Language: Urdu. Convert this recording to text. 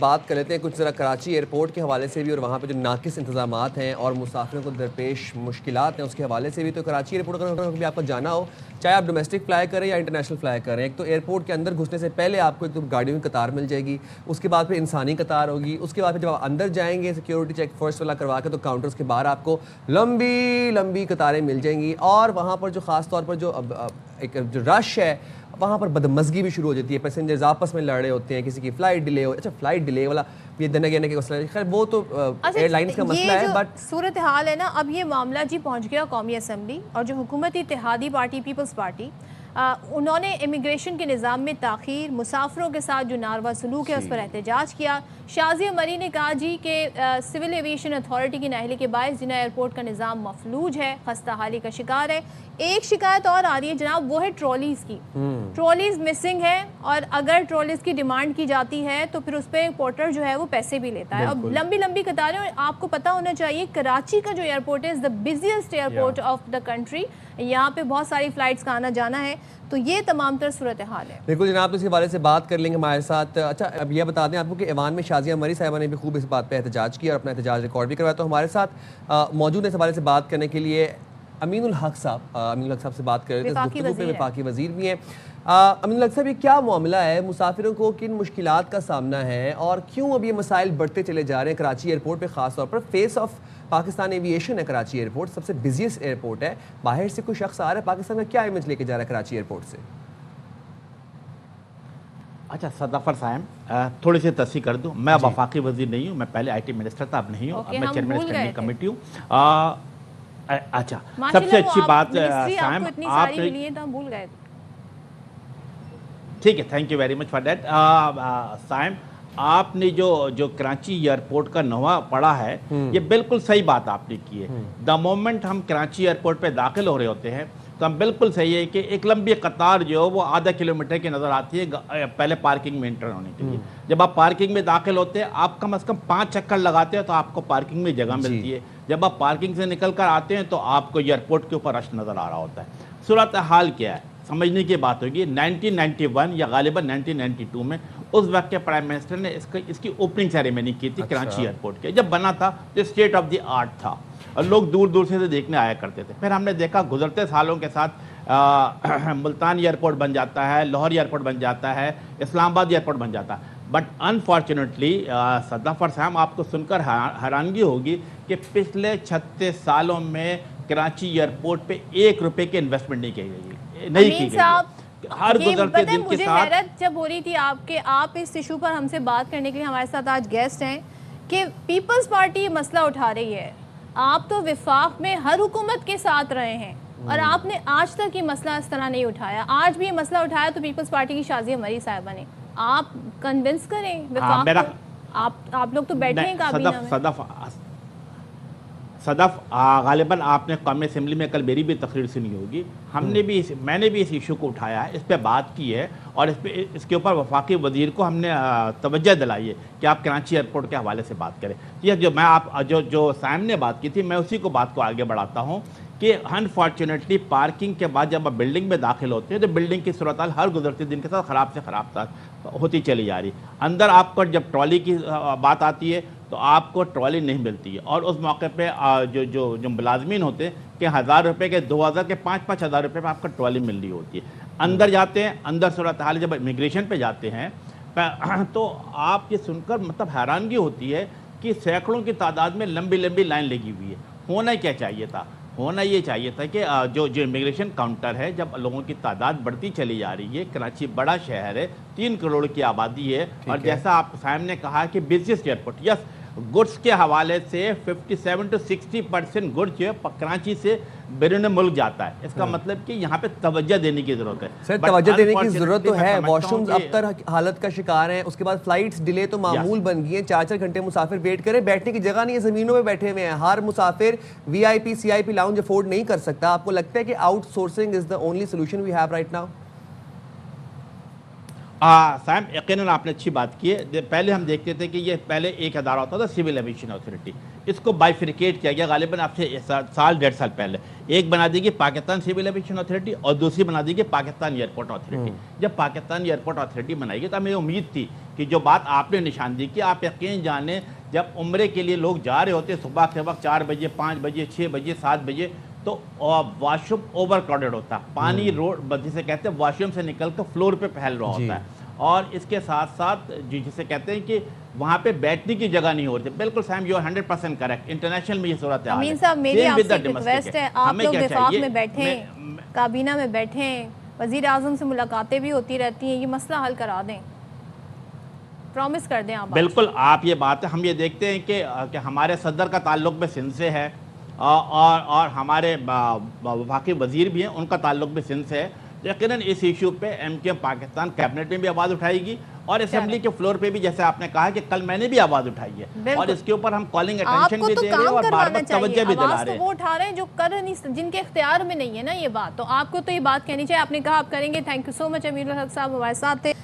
بات کر لیتے ہیں کچھ ذرا کراچی ایئرپورٹ کے حوالے سے بھی اور وہاں پہ جو ناقص انتظامات ہیں اور مسافروں کو درپیش مشکلات ہیں اس کے حوالے سے بھی. تو کراچی ایئرپورٹ کا بھی آپ کو جانا ہو, چاہے آپ ڈومیسٹک فلائی کریں یا انٹرنیشنل فلائی کریں, ایک تو ایئرپورٹ کے اندر گھسنے سے پہلے آپ کو ایک تو گاڑیوں کی قطار مل جائے گی, اس کے بعد پھر انسانی قطار ہوگی, اس کے بعد پھر جب آپ اندر جائیں گے سیکیورٹی چیک فرسٹ والا کروا کے تو کاؤنٹرز کے باہر آپ کو لمبی لمبی قطاریں مل جائیں گی. اور وہاں پر جو خاص طور پر جو رش ہے وہاں پر بدمزگی بھی شروع ہو جاتی ہے, پیسنجرز آپس میں لڑ رہے ہوتے ہیں, کسی کی فلائٹ ڈیلے ہو. اچھا فلائٹ ڈیلے والا یہ دن اگین کے مسئلہ, خیر وہ تو ایئر لائنس کا مسئلہ ہے, بٹ صورتحال ہے نا اب یہ معاملہ جی پہنچ گیا قومی اسمبلی اور جو حکومتی اتحادی پارٹی پیپلز پارٹی انہوں نے امیگریشن کے نظام میں تاخیر, مسافروں کے ساتھ جو ناروا سلوک ہے اس پر احتجاج کیا. شازیہ مری نے کہا جی کہ سول ایویشن اتھارٹی کی نااہلی کے باعث جناح ایئرپورٹ کا نظام مفلوج ہے, خستہ حالی کا شکار ہے. ایک شکایت اور آ رہی ہے جناب, وہ ہے ٹرالیز کی. ٹرالیز مسنگ ہے اور اگر ٹرالیز کی ڈیمانڈ کی جاتی ہے تو پھر اس پہ پورٹر جو ہے وہ پیسے بھی لیتا ہے. اب لمبی لمبی قطاریں, اور آپ کو پتہ ہونا چاہیے کراچی کا جو ایئرپورٹ ہے دا بزیسٹ ایئرپورٹ آف دا کنٹری, یہاں پہ بہت ساری فلائٹس کا آنا جانا ہے. تو یہ تمام تر صورتحال ہے. بالکل جناب, تو اس کے حوالے سے بات کر لیں گے ہمارے ساتھ. اچھا اب یہ بتا دیں آپ کو کہ ایوان میں شازیہ مری صاحبہ نے بھی خوب اس بات پہ احتجاج کیا اور اپنا احتجاج ریکارڈ بھی کروایا. تو ہمارے ساتھ موجود ہے اس حوالے سے بات کرنے کے لیے امین الحق صاحب. امین الحق صاحب سے بات کر رہے تھے, گفتگو پہ وفاقی وزیر بھی ہیں. امین الحق صاحب, یہ کیا معاملہ ہے, مسافروں کو کن مشکلات کا سامنا ہے اور کیوں اب یہ مسائل بڑھتے چلے جا رہے ہیں کراچی ایئرپورٹ پہ, خاص طور پر فیس آف پاکستان ایویشن ہے کراچی ایئرپورٹ, سب سے بزیسٹ ایئرپورٹ ہے. باہر سے کوئی شخص آ رہا ہے پاکستان میں, کیا امیج لے کے جا رہا ہے کراچی ایئرپورٹ سے؟ اچھا صدافر صاحب تھوڑی سی تصحیح کر دوں, میں وفاقی وزیر نہیں ہوں, میں پہلے آئی ٹی منسٹر تھا, اب نہیں ہوں, اب میں چیئرمین اسٹینڈنگ کمیٹی ہوں. اچھا سب سے اچھی بات صاحب آپ ٹھیک ہے, thank you very much for that. صاحب آپ نے جو کراچی ایئرپورٹ کا نوا پڑھا ہے یہ بالکل صحیح بات آپ نے کی ہے. دا مومنٹ ہم کراچی ایئرپورٹ پہ داخل ہو رہے ہوتے ہیں تو ہم بالکل صحیح ہے کہ ایک لمبی قطار جو ہے وہ آدھا کلومیٹر کی نظر آتی ہے پہلے پارکنگ میں انٹر ہونے کے لیے. جب آپ پارکنگ میں داخل ہوتے ہیں آپ کم از کم 5 چکر لگاتے ہیں تو آپ کو پارکنگ میں جگہ ملتی ہے. جب آپ پارکنگ سے نکل کر آتے ہیں تو آپ کو ایئرپورٹ کے اوپر رش نظر آ رہا ہوتا ہے. صورتحال کیا ہے سمجھنے کی بات ہوگی. 1991 یا غالباً 1992 میں اس وقت کے پرائم منسٹر نے اس کی اوپننگ سیریمنی کی تھی کراچی ایئرپورٹ کے. جب بنا تھا تو اسٹیٹ آف دی آرٹ تھا اور لوگ دور دور سے دیکھنے آیا کرتے تھے. پھر ہم نے دیکھا گزرتے سالوں کے ساتھ ملتان ایئرپورٹ بن جاتا ہے, لاہور ایئرپورٹ بن جاتا ہے, اسلام آباد ایئرپورٹ بن جاتا ہے. بٹ انفارچونیٹلی صدافر صاحب آپ کو سن کر حیرانگی ہوگی کہ پچھلے 36 سالوں میں کراچی ایئرپورٹ پہ 1 روپے کی انویسٹمنٹ نہیں کی گئی. ہر گزرتے دن کے ساتھ مجھے حیرت جب ہو رہی تھی آپ اس ایشو پر ہم سے بات کرنے کے لیے ہمارے ساتھ آج گیسٹ ہیں کہ پیپلز پارٹی یہ مسئلہ اٹھا رہی ہے. آپ تو وفاق میں ہر حکومت کے ساتھ رہے ہیں اور آپ نے آج تک یہ مسئلہ اس طرح نہیں اٹھایا. آج بھی یہ مسئلہ اٹھایا تو پیپلز پارٹی کی شازیہ مری صاحبہ نے. آپ کنونس کریں وفاق کو, آپ لوگ تو بیٹھے ہیں کابینہ میں. صدف غالباً آپ نے قومی اسمبلی میں کل میری بھی تقریر سنی ہوگی. میں نے بھی اس ایشو کو اٹھایا ہے, اس پہ بات کی ہے اور اس کے اوپر وفاقی وزیر کو ہم نے توجہ دلائی ہے کہ آپ کراچی ایئرپورٹ کے حوالے سے بات کریں. یہ جو سائم نے بات کی تھی میں اسی کو بات کو آگے بڑھاتا ہوں کہ انفارچونیٹلی پارکنگ کے بعد جب آپ بلڈنگ میں داخل ہوتے ہیں تو بلڈنگ کی صورتحال ہر گزرتے دن کے ساتھ خراب سے خراب ہوتی چلی جا رہی. اندر آپ پر جب ٹرالی کی بات آتی ہے تو آپ کو ٹرالی نہیں ملتی ہے اور اس موقع پہ جو ملازمین ہوتے ہیں کہ 1000 روپے کے 2000 کے 5,000 روپے پہ آپ کو ٹرالی مل رہی ہوتی ہے. اندر جاتے ہیں, اندر صورتحال جب امیگریشن پہ جاتے ہیں تو آپ یہ سن کر مطلب حیرانگی ہوتی ہے کہ سینکڑوں کی تعداد میں لمبی لمبی لائن لگی ہوئی ہے. ہونا کیا چاہیے تھا, ہونا یہ چاہیے تھا کہ جو امیگریشن کاؤنٹر ہے جب لوگوں کی تعداد بڑھتی چلی جا رہی ہے, کراچی بڑا شہر ہے, 3 کروڑ کی آبادی ہے اور جیسا آپ صاحب نے کہا کہ بزیسٹ ایئرپورٹ, یس گڈس کے حوالے سے 57 to 60% گڈس جو ہے کراچی سے بیرون ملک جاتا ہے. اس کا مطلب کہ یہاں پہ توجہ دینے کی ضرورت ہے. سر توجہ دینے کی ضرورت تو ہے, واش رومز اب تک حالت کا شکار ہیں, اس کے بعد فلائٹس ڈیلے تو معمول بن گئی ہیں, 4 گھنٹے مسافر ویٹ کرے, بیٹھنے کی جگہ نہیں ہے, زمینوں پہ بیٹھے ہوئے ہیں. ہر مسافر VIP CIP لاؤنج افورڈ نہیں کر سکتا. آپ کو لگتا ہے کہ outsourcing is the only solution we have right now? سائم یقیناً آپ نے اچھی بات کی ہے. پہلے ہم دیکھتے تھے کہ یہ پہلے ایک ادارہ ہوتا تھا سول ایویشن اتھارٹی, اس کو بائیفریکیٹ کیا گیا غالباً اب سے سال 1.5 سال پہلے. ایک بنا دی گئی پاکستان سول ایویشن اتھارٹی اور دوسری بنا دی گئی پاکستان ایئرپورٹ اتھارٹی. جب پاکستان ایئرپورٹ اتھارٹی بنائی گئی تو ہمیں امید تھی کہ جو بات آپ نے نشان دی کہ آپ یقین جانیں جب عمرے کے لیے لوگ جا رہے ہوتے صبح کے وقت 4 بجے 5 بجے 6 بجے 7 بجے تو واش روم اوور کراؤڈڈ ہوتا ہے, پانی روڈ جسے کہتے ہیں واش روم سے نکل کر فلور پہ پھیل رہا ہوتا ہے, اور اس کے ساتھ ساتھ جسے کہتے ہیں کہ وہاں پہ بیٹھنے کی جگہ نہیں ہو رہی. بالکل سیم یو 100% کریکٹ, انٹرنیشنل میں یہ صورت ہے. امین صاحب میری آپ سے ریکویسٹ ہے, آپ لوگ وفاق میں بیٹھیں, کابینہ میں بیٹھیں, وزیر اعظم سے ملاقاتیں بھی ہوتی رہتی ہیں, یہ مسئلہ حل کرا دیں, پرومس کر دیں آپ. بالکل آپ یہ بات ہے, ہم یہ دیکھتے ہیں کہ ہمارے صدر کا تعلق بھی سندھ سے ہے اور ہمارے وفاقی وزیر بھی ہیں, ان کا تعلق بھی سندھ سے ہے. یقیناً اس ایشو پہ ایم کیو پاکستان کیبنٹ میں بھی آواز اٹھائے گی اور اسمبلی کے فلور پہ بھی, جیسے آپ نے کہا کہ کل میں نے بھی آواز اٹھائی ہے, اور اس کے اوپر ہم کالنگ اٹینشن بھی دے رہے ہیں اور بار بار توجہ بھی دلا رہے ہیں. وہ اٹھا رہے ہیں جو کر نہیں, جن کے اختیار میں نہیں ہے نا یہ بات, تو آپ کو تو یہ بات کہنی چاہیے. آپ نے کہا آپ کریں گے. تھینک یو سو مچ امیر الحق صاحب ہمارے ساتھ تھے.